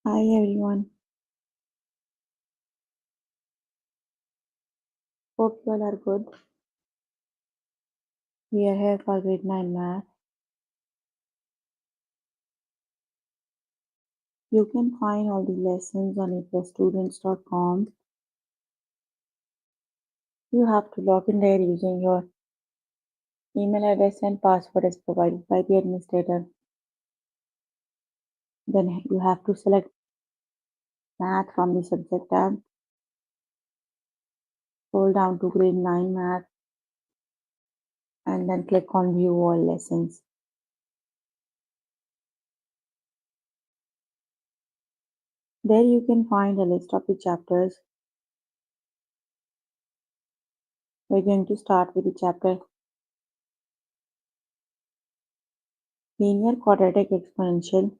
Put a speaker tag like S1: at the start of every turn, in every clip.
S1: Hi everyone, hope you all are good. We are here for grade 9 math. You can find all the lessons on aprostudents.com. You have to log in there using your email address and password as provided by the administrator. Then you have to select math from the subject tab, scroll down to grade 9 math, and then click on view all lessons. There you can find a list of the chapters. We're going to start with the chapter linear quadratic exponential.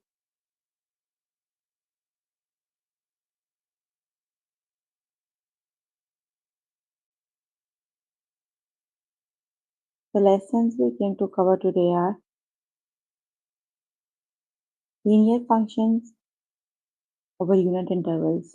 S1: The lessons we're going to cover today are linear functions over unit intervals.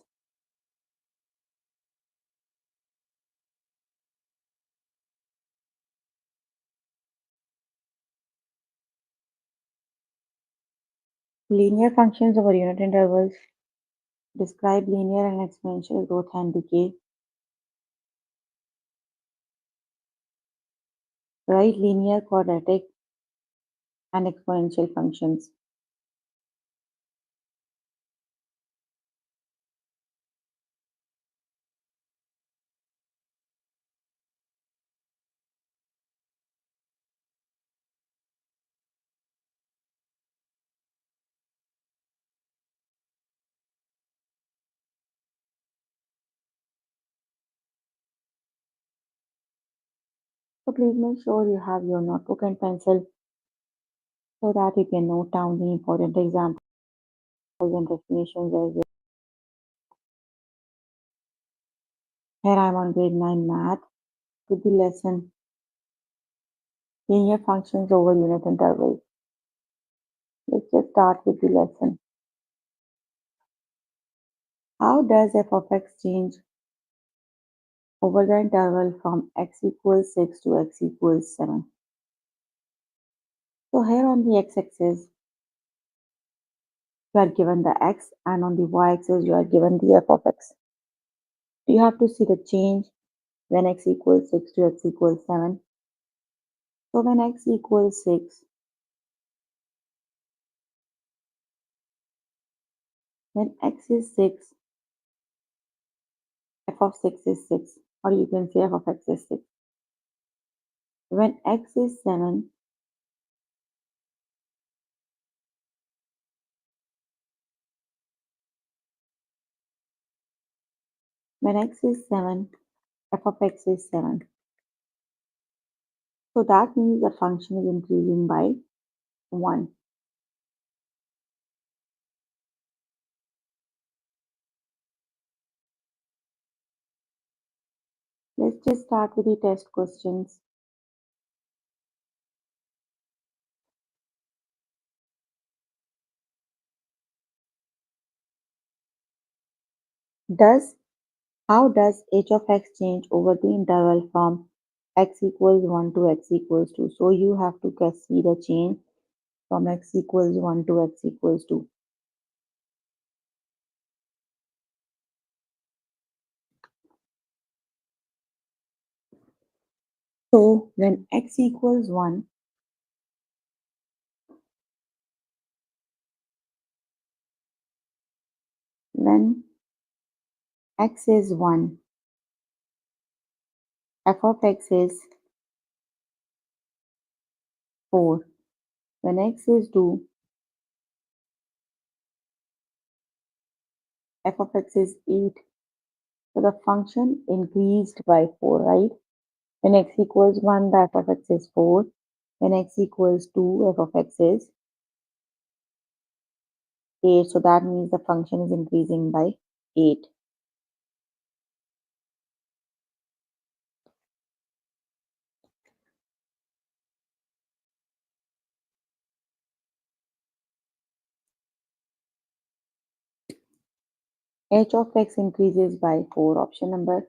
S1: Linear functions over unit intervals describe linear and exponential growth and decay. Write linear, quadratic, and exponential functions. So please make sure you have your notebook and pencil so that you can note down the important examples and definitions as well. Here I am on grade 9 math with the lesson linear functions over unit intervals. Let's just start with the lesson. How does f of x change over the interval from x equals 6 to x equals 7? So here on the x-axis, you are given the x, and on the y-axis, you are given the f of x. You have to see the change when x equals 6 to x equals 7. So when x equals 6, when x is 6, f of 6 is 6, or you can say f of x is 6. When x is 7, when x is 7, f of x is 7. So that means the function is increasing by 1. Let's just start with the test questions. How does h of x change over the interval from x equals 1 to x equals 2? So you have to see the change from x equals 1 to x equals 2. So when x equals 1, when x is 1, f of x is 4. When x is 2, f of x is 8. So the function increased by 4, right? When x equals 1, the f of x is 4. When x equals 2, f of x is 8. So that means the function is increasing by 8. h of x increases by 4. Option number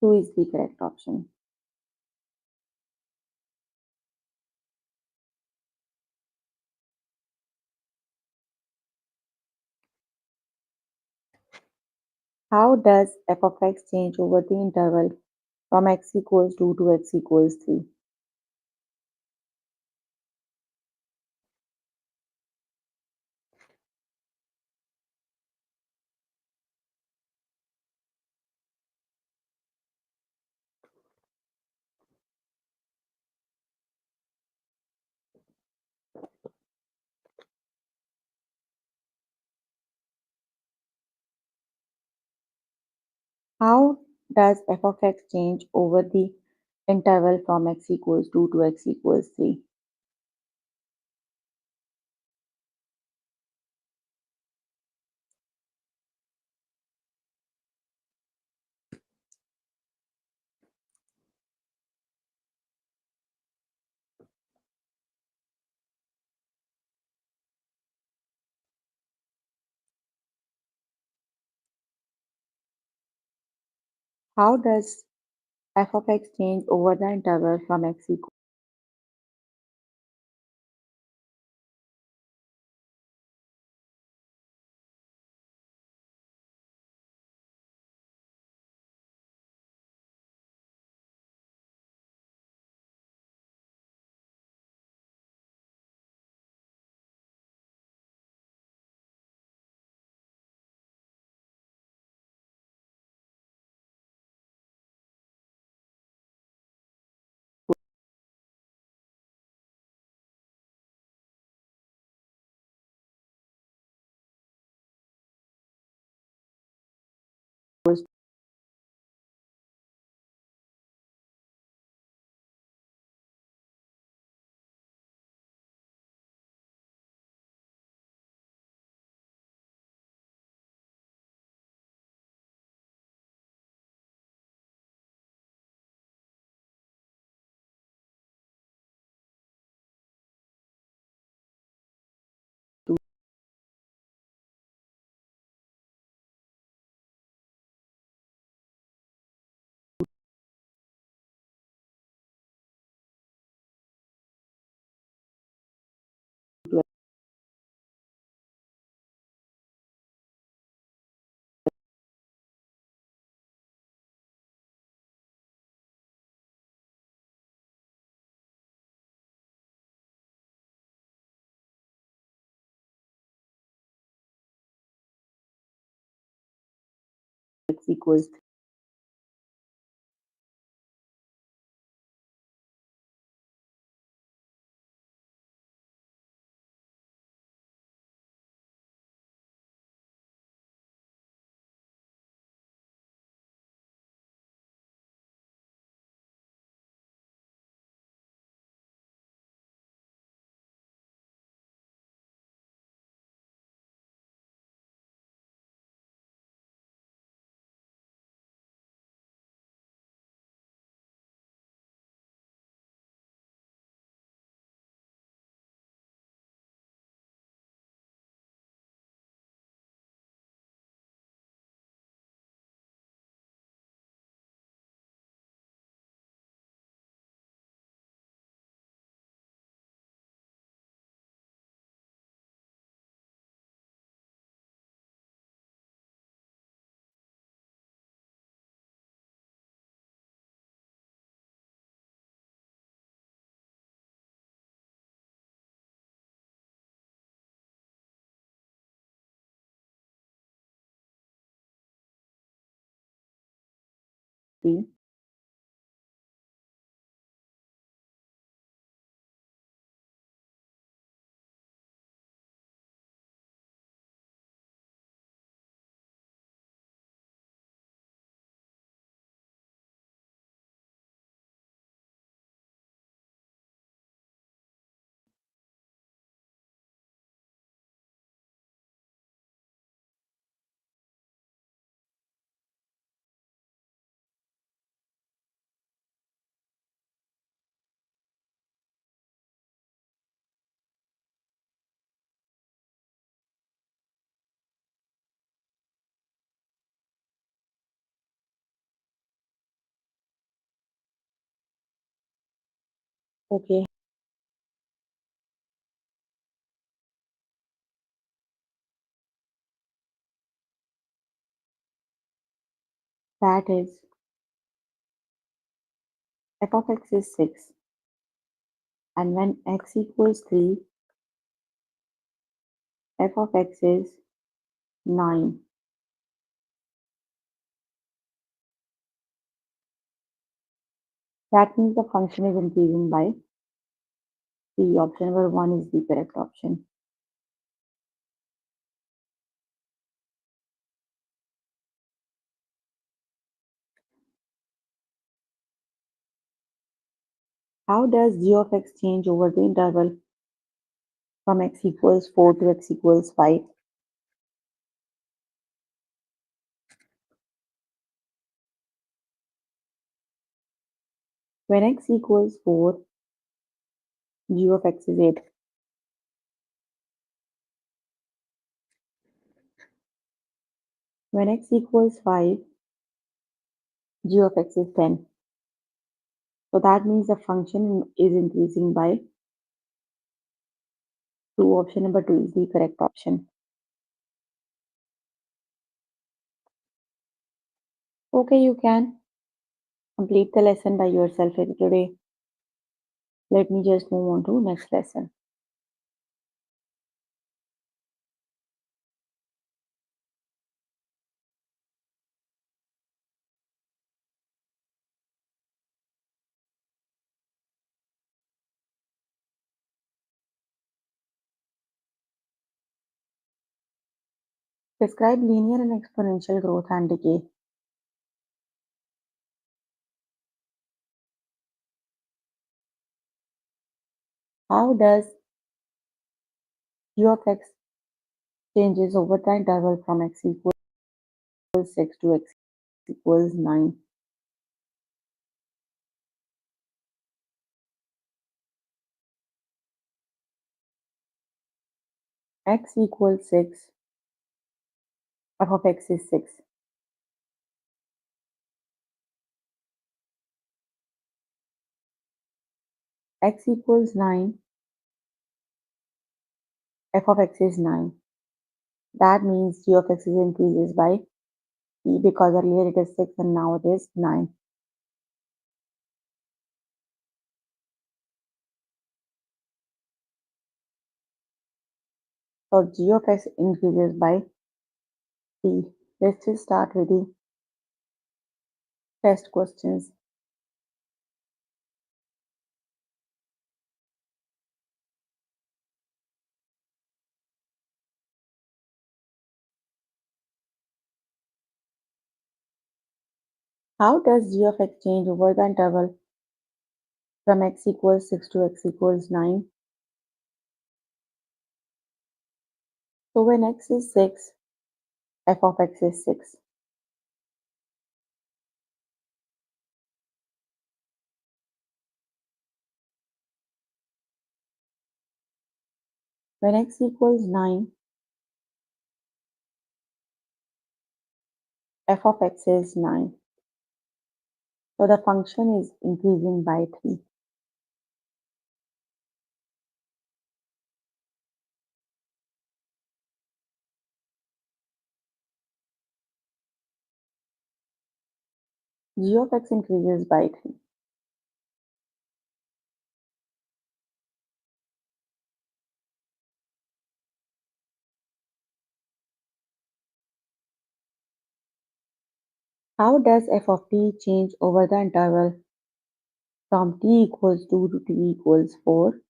S1: 2 is the correct option. How does f of x change over the interval from x equals 2 to x equals 3? How does f of x change over the interval from x equals 2 to x equals 3? How does f of x change over the interval from x equals x equals 3? Okay, that is f of x is 6, and when x equals 3, f of x is 9. That means the function is increasing by 3. Option number 1 is the correct option. How does g of x change over the interval from x equals 4 to x equals 5? When x equals 4, g of x is 8. When x equals 5, g of x is 10. So that means the function is increasing by 2. Option number 2 is the correct option. Okay, you can complete the lesson by yourself today. Let me just move on to next lesson. Describe linear and exponential growth and decay. How does g of x changes over the interval from x equals 6 to x equals 9? X equals 6, f of x is 6. X equals 9, f of x is 9. That means g of x is increases by 3 because earlier it is 6 and now it is 9. So g of x increases by 3. Let's just start with the test questions. How does g of x change over the interval from x equals 6 to x equals 9? So when x is 6, f of x is 6. When x equals 9, f of x is 9. So the function is increasing by 3. G of x increases by 3. How does f of t change over the interval from t equals 2 to t equals 4?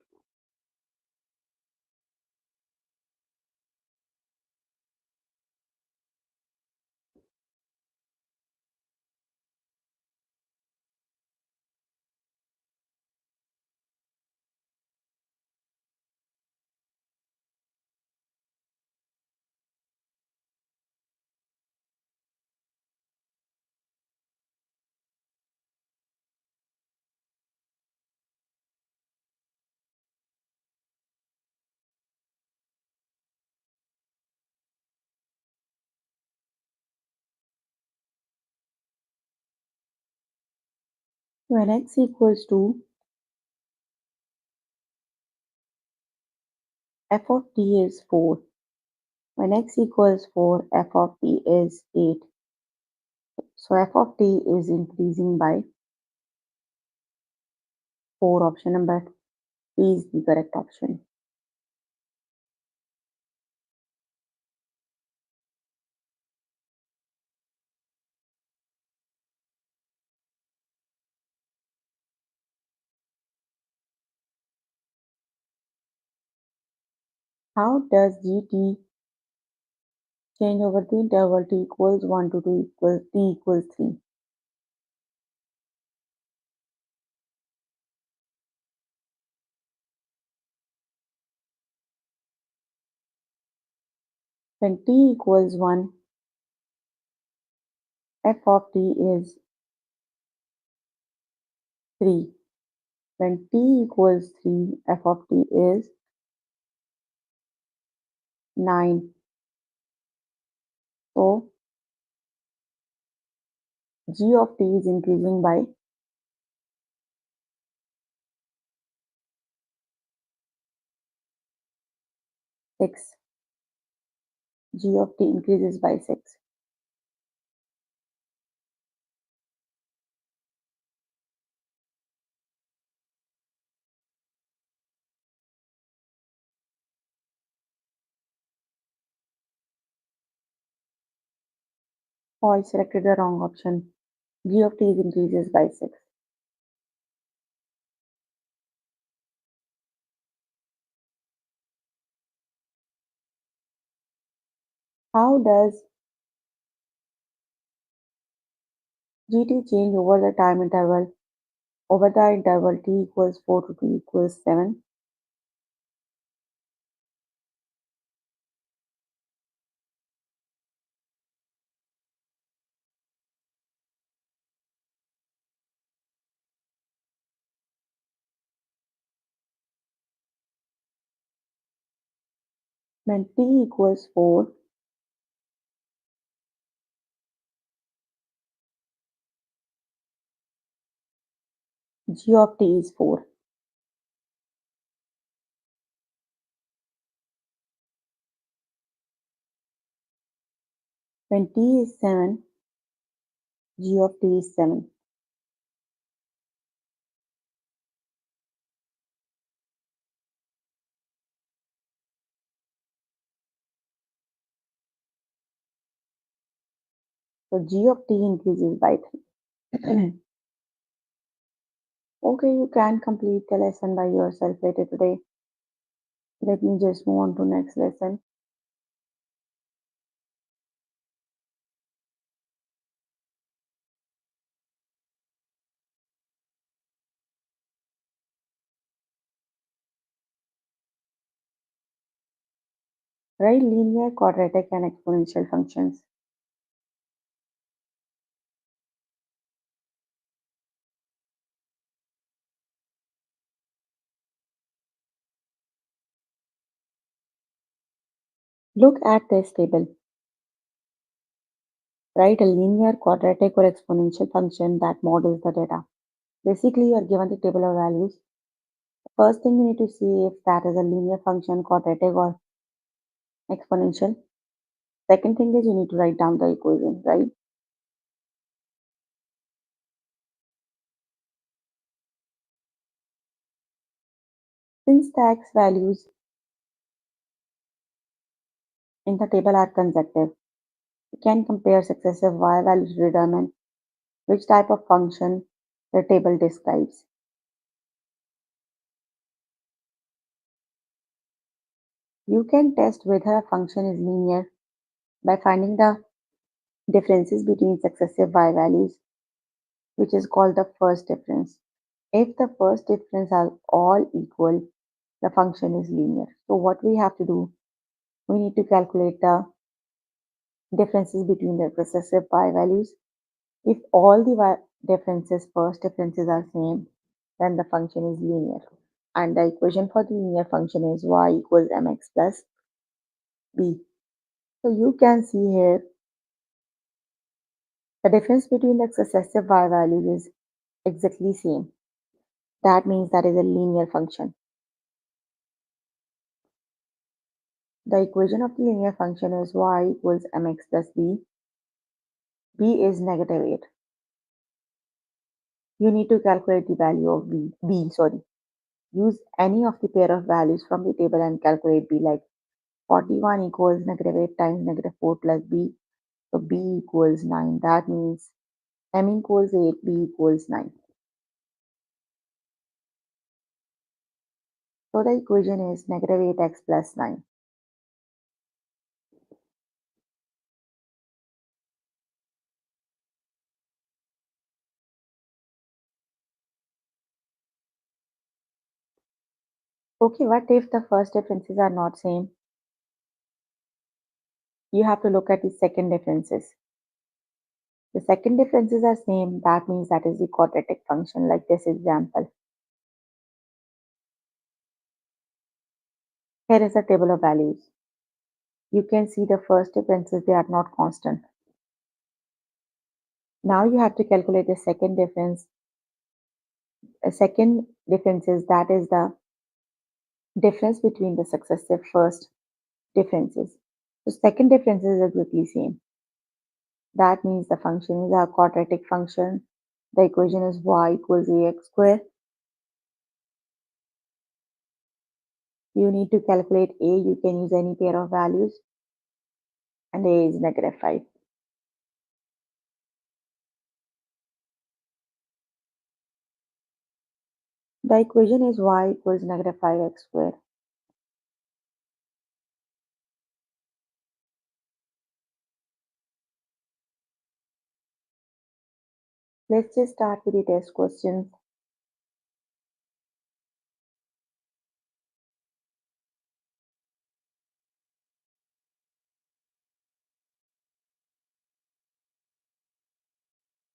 S1: When x equals 2, f of t is 4. When x equals 4, f of t is 8. So f of t is increasing by 4. Option number B is the correct option. How does gt change over the interval t equals 1 to t equals 3? When t equals 1, f of t is 3. When t equals 3, f of t is 9. So g of t is increasing by 6. G of t increases by 6. Oh, I selected the wrong option. G of t is increases by 6. How does gt change over the time interval? Over the interval t equals 4 to t equals 7. When t equals 4, g of t is 4. When t is 7, g of t is 7. So g of t increases by 3. Okay, you can complete the lesson by yourself later today. Let me just move on to next lesson. Write linear, quadratic, and exponential functions. Look at this table. Write a linear, quadratic, or exponential function that models the data. Basically, you are given the table of values. First thing you need to see if that is a linear function, quadratic, or exponential. Second thing is you need to write down the equation, right? Since the x values in the table are consecutive, you can compare successive y values to determine which type of function the table describes. You can test whether a function is linear by finding the differences between successive y values, which is called the first difference. If the first difference are all equal, the function is linear. So what we have to do, we need to calculate the differences between the successive y values. If all the first differences are same, then the function is linear. And the equation for the linear function is y equals mx plus b. So you can see here the difference between the successive y values is exactly same. That means that is a linear function. The equation of the linear function is y equals mx plus b. B is negative 8. You need to calculate the value of b. Use any of the pair of values from the table and calculate b, like 41 equals negative 8 times negative 4 plus b. So b equals 9. That means m equals 8, b equals 9. So the equation is negative 8x plus 9. Okay, what if the first differences are not same? You have to look at the second differences. The second differences are same, that means that is the quadratic function, like this example. Here is a table of values. You can see the first differences, they are not constant. Now you have to calculate the second difference. A second difference is that is the difference between the successive first differences. So second difference is exactly same. That means the function is a quadratic function. The equation is y equals ax square. You need to calculate a. You can use any pair of values, and a is negative 5. The equation is y equals negative 5x squared. Let's just start with the test questions.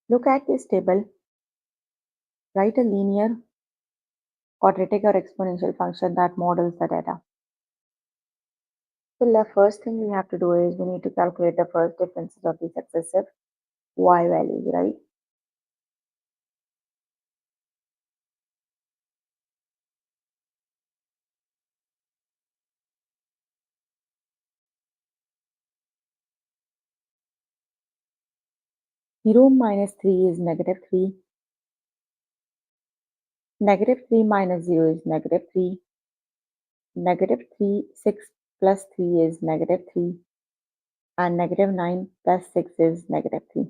S1: Look at this table. Write a linear, quadratic, or exponential function that models the data. So the first thing we have to do is we need to calculate the first differences of the successive y values, right? Zero minus 3 is negative 3. Negative 3 minus 0 is negative 3. Negative 3, 6 plus 3 is negative 3. And negative 9 plus 6 is negative 3.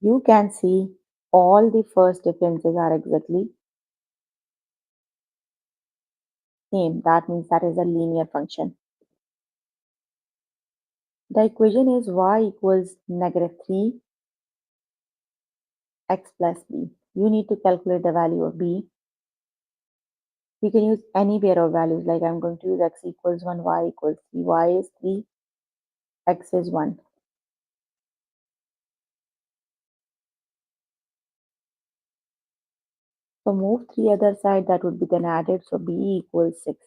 S1: You can see all the first differences are exactly same. That means that is a linear function. The equation is y equals negative 3 x plus b. You need to calculate the value of b. You can use any pair of values, like I'm going to use x equals 1, y equals 3. Y is 3, x is 1. So move 3 other side, that would be then added. So b equals 6.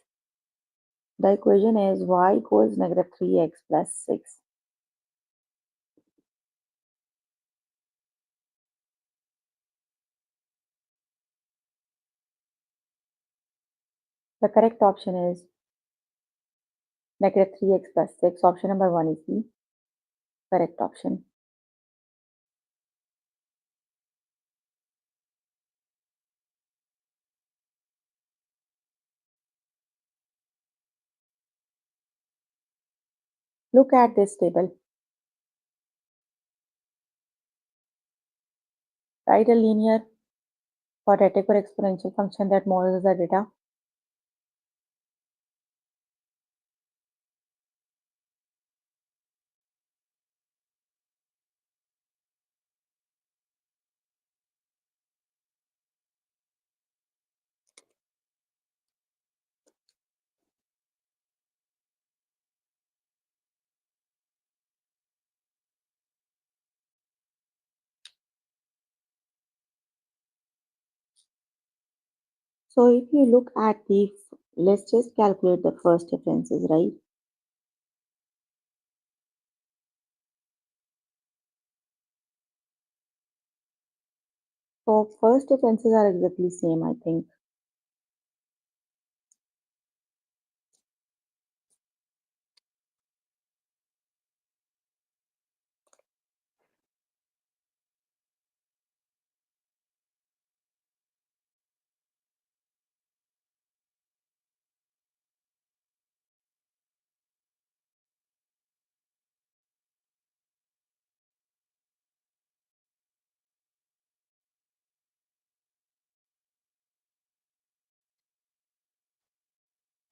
S1: The equation is y equals negative 3x plus 6. The correct option is negative 3x plus 6. Option number 1 is the correct option. Look at this table. Write a linear, quadratic, or exponential function that models the data. So if you look at the, let's just calculate the first differences, right? So first differences are exactly same, I think.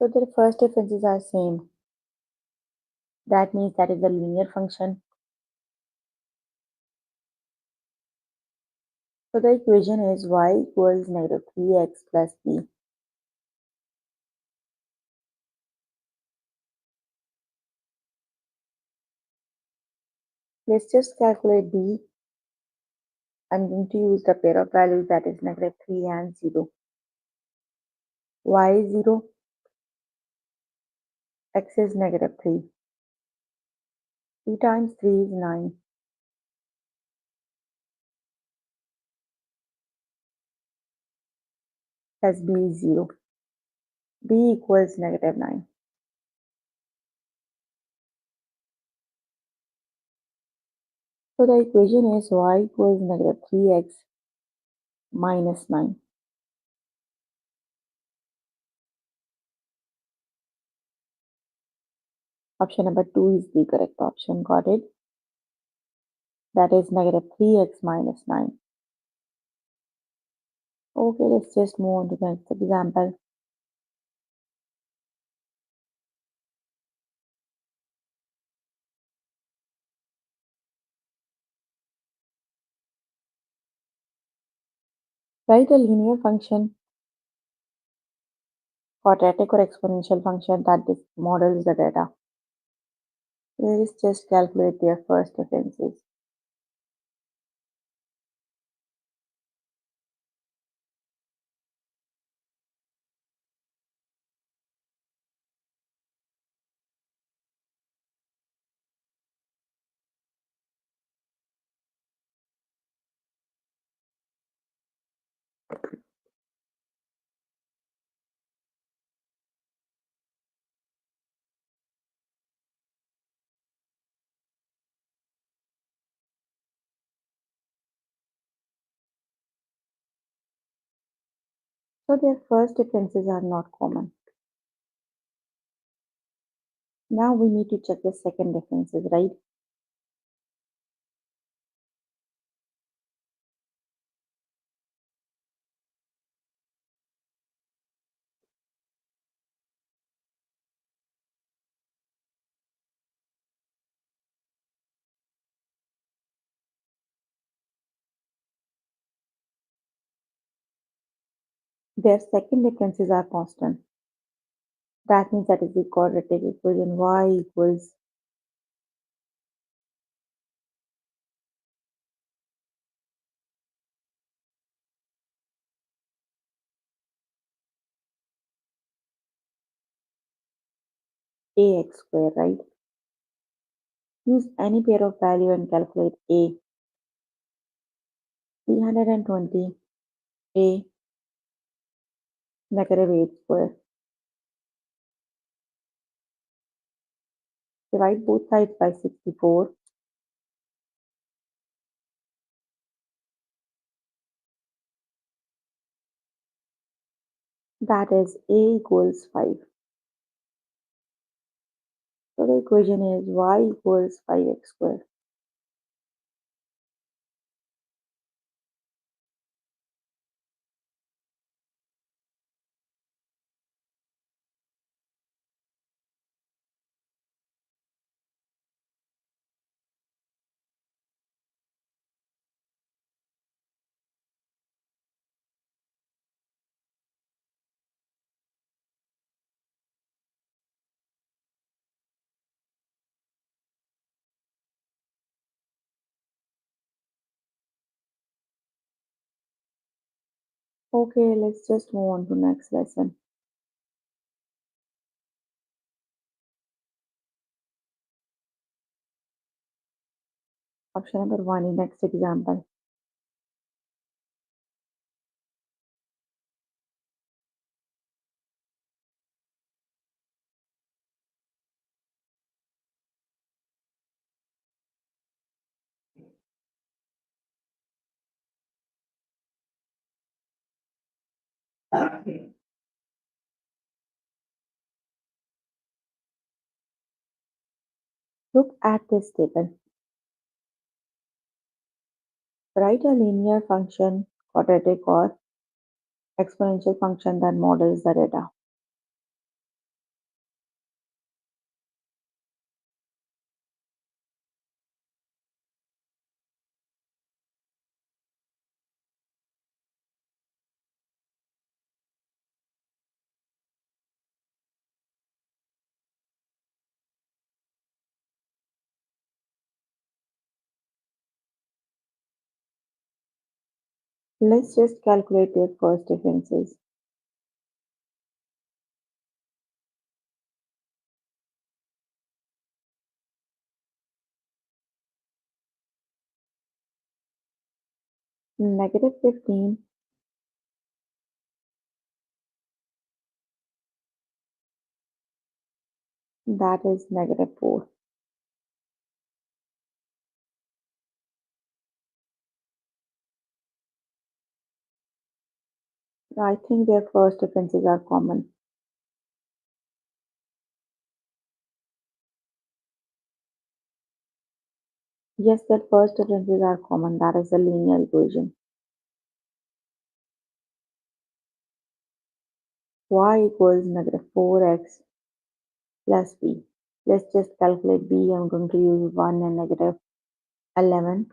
S1: So the first differences are same. That means that is a linear function. So the equation is y equals negative 3x plus b. Let's just calculate b. I'm going to use the pair of values that is negative 3 and 0. Y is 0, x is negative 3. 3 times 3 is 9, plus b is 0. b equals negative 9. So the equation is y equals negative 3x minus 9. Option number 2 is the correct option. Got it? That is negative 3x minus 9. Okay, let's just move on to the next example. Write a linear function, quadratic or exponential function that models the data. Let's just calculate their first differences. So their first differences are not common. Now we need to check the second differences, right? Their second differences are constant. That means that is the quadratic equation y equals ax square, right? Use any pair of value and calculate a. 320, a negative 8 square. Divide both sides by 64. That is a equals 5. So the equation is y equals 5x square. Okay, let's just move on to next lesson. Option number 1 in next example. Look at this table. Write a linear function, quadratic or exponential function that models the data. Let's just calculate their first differences. Negative 15, that is negative 4. I think their first differences are common. Yes, their first differences are common. That is a linear equation. Y equals negative 4x plus b. Let's just calculate b. I'm going to use 1 and negative 11.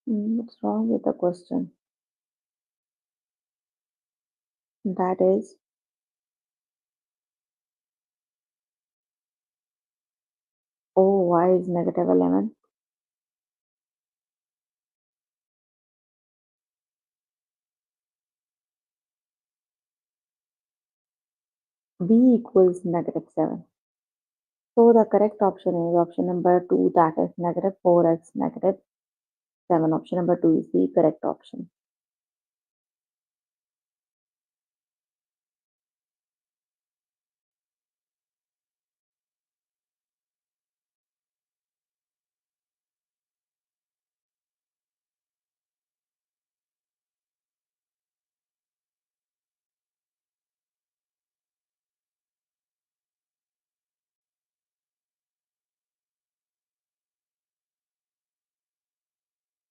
S1: What's wrong with the question? That is, oh, y is negative 11. B equals negative 7. So the correct option is option number 2, that is negative 4x negative 7. Option number 2 is the correct option.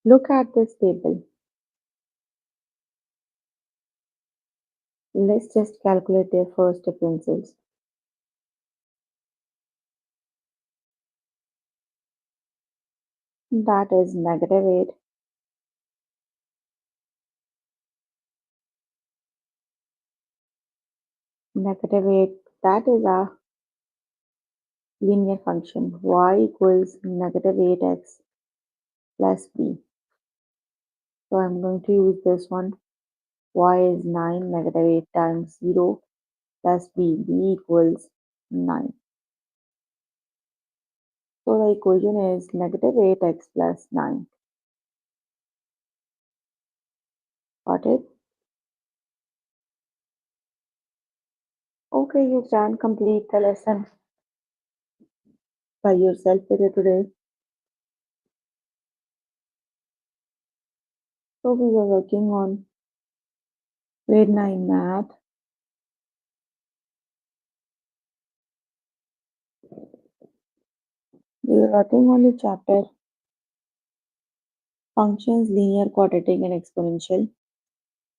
S1: Look at this table. Let's just calculate their first differences. That is negative 8, negative 8. That is a linear function. Y equals negative 8x plus b. So I'm going to use this one. Y is 9, negative 8 times 0 plus b. B equals 9. So the equation is negative 8x plus 9. Got it? Okay, you can complete the lesson by yourself today. So we were working on grade 9 math. We were working on the chapter functions, linear, quadratic, and exponential.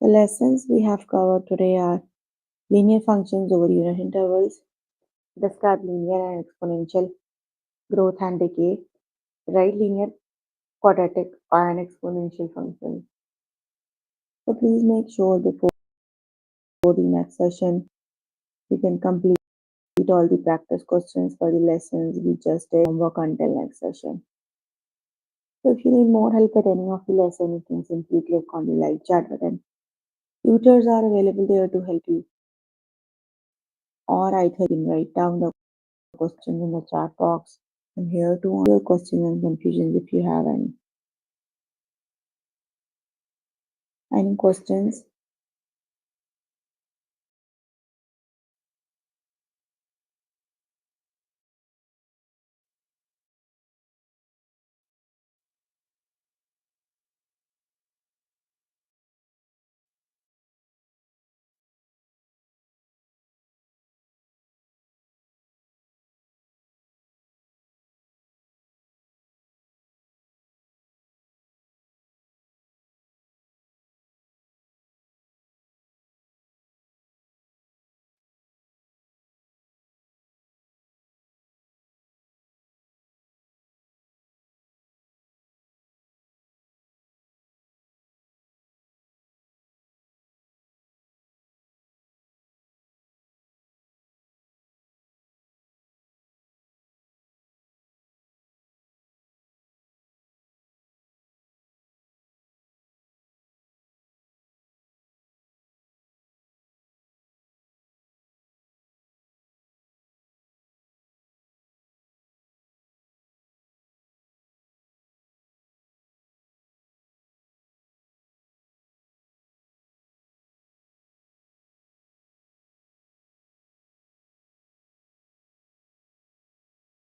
S1: The lessons we have covered today are linear functions over unit intervals, describe linear and exponential growth and decay, write linear, quadratic, and exponential functions. So please make sure before the next session you can complete all the practice questions for the lessons we just did homework until next session. So if you need more help at any of the lesson, you can simply click on the live chat button. Tutors are available there to help you, or either you can write down the questions in the chat box. I'm here to answer your questions and confusions if you have any. Any questions?